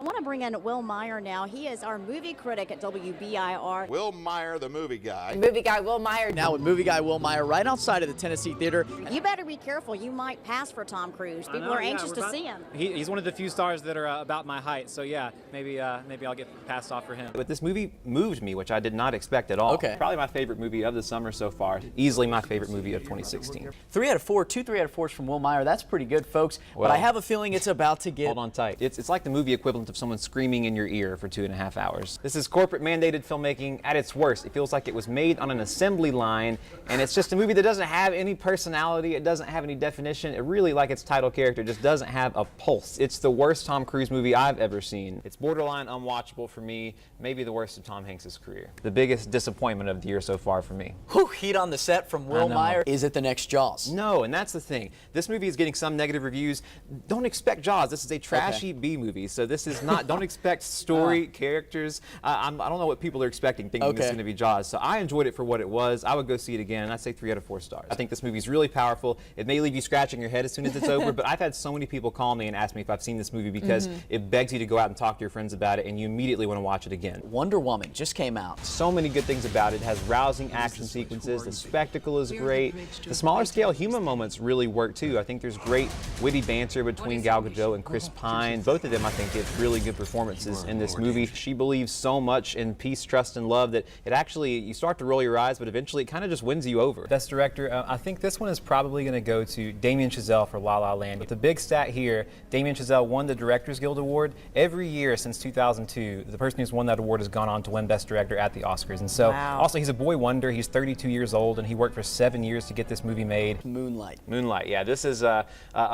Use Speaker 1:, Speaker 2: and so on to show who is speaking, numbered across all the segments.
Speaker 1: I want to bring in Will Meyer now. He is our movie critic at WBIR.
Speaker 2: Will Meyer, the movie guy.
Speaker 3: Movie guy Will Meyer.
Speaker 4: Now with movie guy Will Meyer right outside of the Tennessee Theater.
Speaker 1: You better be careful. You might pass for Tom Cruise. People are anxious to see him.
Speaker 5: He's one of the few stars that are about my height. So yeah, maybe I'll get passed off for him.
Speaker 6: But this movie moved me, which I did not expect at all.
Speaker 4: Okay.
Speaker 6: Probably my favorite movie of the summer so far. Easily my favorite movie of 2016.
Speaker 4: 3 out of 4, 2 3 out of 4s from Will Meyer. That's pretty good, folks.
Speaker 6: Well,
Speaker 4: but I have a feeling it's about to get...
Speaker 6: Hold on tight. It's like the movie equivalent of someone screaming in your ear for 2.5 hours. This is corporate mandated filmmaking at its worst. It feels like it was made on an assembly line, and it's just a movie that doesn't have any personality. It doesn't have any definition. It really, like its title character, just doesn't have a pulse. It's the worst Tom Cruise movie I've ever seen. It's borderline unwatchable for me, maybe the worst of Tom Hanks' career. The biggest disappointment of the year so far for me.
Speaker 4: Whew, heat on the set from Will Meyer. Is it the next Jaws?
Speaker 6: No, and that's the thing. This movie is getting some negative reviews. Don't expect Jaws. This is a trashy B movie, so this is not, don't expect story, characters. I don't know what people are expecting, thinking this is going to be Jaws. So I enjoyed it for what it was. I would go see it again, and I'd say 3 out of 4 stars. I think this movie is really powerful. It may leave you scratching your head as soon as it's over, but I've had so many people call me and ask me if I've seen this movie because it begs you to go out and talk to your friends about it, and you immediately want to watch it again.
Speaker 4: Wonder Woman just came out.
Speaker 6: So many good things about it. It has rousing action sequences. The spectacle is great. The smaller scale human moments really work too. I think there's great witty banter between Gal Gadot and Chris Pine. Both of them, I think, give really good performances in this movie. She believes so much in peace, trust, and love that it actually, you start to roll your eyes, but eventually it kind of just wins you over.
Speaker 5: Best director, I think this one is probably going to go to Damien Chazelle for La La Land. The big stat here, Damien Chazelle won the Directors Guild Award. Every year since 2002, the person who's won that award has gone on to win Best Director at the Oscars. And so, also he's a boy wonder. He's 32 years old, and he worked for 7 years to get this movie made.
Speaker 4: Moonlight.
Speaker 6: Moonlight, yeah. This is a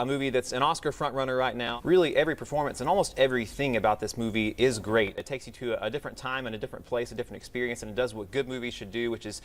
Speaker 6: movie that's an Oscar frontrunner right now. Really, every performance and almost everything about this movie is great. It takes you to a different time and a different place, a different experience, and it does what good movies should do, which is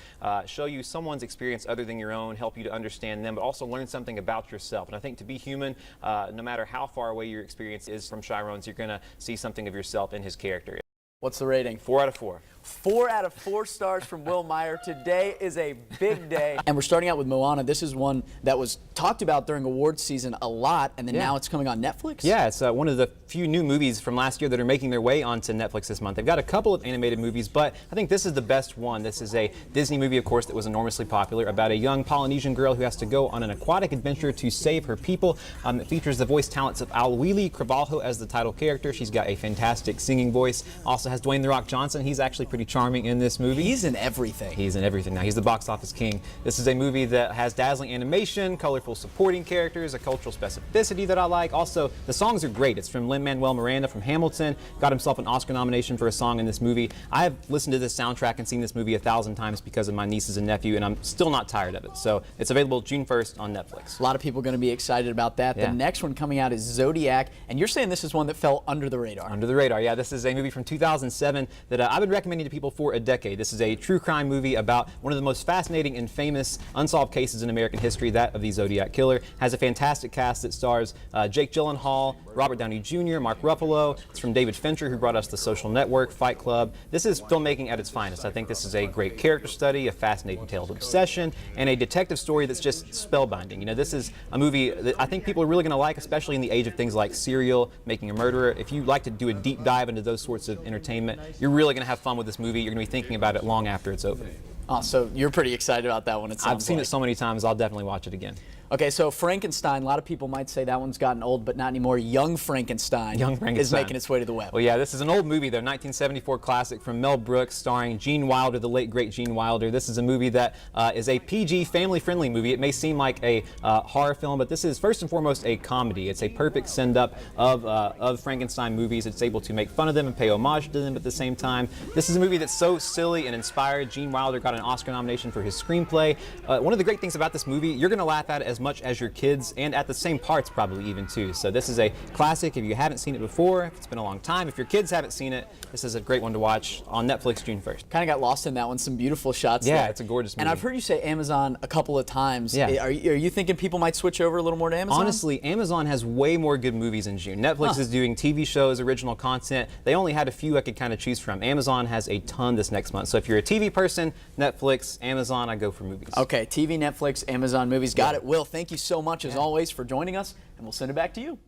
Speaker 6: show you someone's experience other than your own, help you to understand them, but also learn something about yourself. And I think to be human, no matter how far away your experience is from Chiron's, you're going to see something of yourself in his character.
Speaker 4: What's the rating?
Speaker 6: 4 out of 4.
Speaker 4: 4 out of 4 stars from Will Meyer. Today is a big day. And we're starting out with Moana. This is one that was talked about during awards season a lot, and then now it's coming on Netflix?
Speaker 6: Yeah, it's one of the few new movies from last year that are making their way onto Netflix this month. They've got a couple of animated movies, but I think this is the best one. This is a Disney movie, of course, that was enormously popular about a young Polynesian girl who has to go on an aquatic adventure to save her people. It features the voice talents of Alwili Cravalho as the title character. She's got a fantastic singing voice. Also has Dwayne "The Rock" Johnson. He's actually pretty charming in this movie.
Speaker 4: He's in everything.
Speaker 6: He's in everything now. He's the box office king. This is a movie that has dazzling animation, colorful supporting characters, a cultural specificity that I like. Also, the songs are great. It's from Lin-Manuel Miranda from Hamilton. Got himself an Oscar nomination for a song in this movie. I have listened to this soundtrack and seen this movie 1,000 times because of my nieces and nephew, and I'm still not tired of it. So it's available June 1st on Netflix.
Speaker 4: A lot of people are going to be excited about that. The next one coming out is Zodiac, and you're saying this is one that fell under the radar.
Speaker 6: Under the radar, yeah. This is a movie from 2007 that I've been recommending to people for a decade. This is a true crime movie about one of the most fascinating and famous unsolved cases in American history, that of the Zodiac Killer. Has a fantastic cast that stars Jake Gyllenhaal, Robert Downey Jr., Mark Ruffalo. It's from David Fincher, who brought us The Social Network, Fight Club. This is filmmaking at its finest. I think this is a great character study, a fascinating tale of obsession, and a detective story that's just spellbinding. You know, this is a movie that I think people are really going to like, especially in the age of things like Serial, Making a Murderer. If you like to do a deep dive into those sorts of entertainment, you're really going to have fun with this movie. You're going to be thinking about it long after it's over.
Speaker 4: Oh, so you're pretty excited about that one, it sounds
Speaker 6: I've seen it so many times, I'll definitely watch it again.
Speaker 4: Okay, so Frankenstein, a lot of people might say that one's gotten old, but not anymore. Young Frankenstein is making its way to the web.
Speaker 6: Well, yeah, this is an old movie, though, 1974 classic from Mel Brooks, starring Gene Wilder, the late, great Gene Wilder. This is a movie that is a PG, family-friendly movie. It may seem like a horror film, but this is first and foremost a comedy. It's a perfect send-up of Frankenstein movies. It's able to make fun of them and pay homage to them at the same time. This is a movie that's so silly and inspired. Gene Wilder got an Oscar nomination for his screenplay. One of the great things about this movie, you're going to laugh at it as much as your kids, and at the same parts probably even too. So this is a classic if you haven't seen it before, if it's been a long time. If your kids haven't seen it, this is a great one to watch on Netflix June 1st.
Speaker 4: Kind of got lost in that one. Some beautiful shots there.
Speaker 6: Yeah, it's a gorgeous movie.
Speaker 4: And I've heard you say Amazon a couple of times.
Speaker 6: Yeah.
Speaker 4: Are you thinking people might switch over a little more to Amazon?
Speaker 6: Honestly, Amazon has way more good movies in June. Netflix is doing TV shows, original content. They only had a few I could kind of choose from. Amazon has a ton this next month. So if you're a TV person, Netflix, Amazon, I go for movies.
Speaker 4: Okay, TV, Netflix, Amazon movies. Got it. Will, thank you so much as always for joining us, and we'll send it back to you.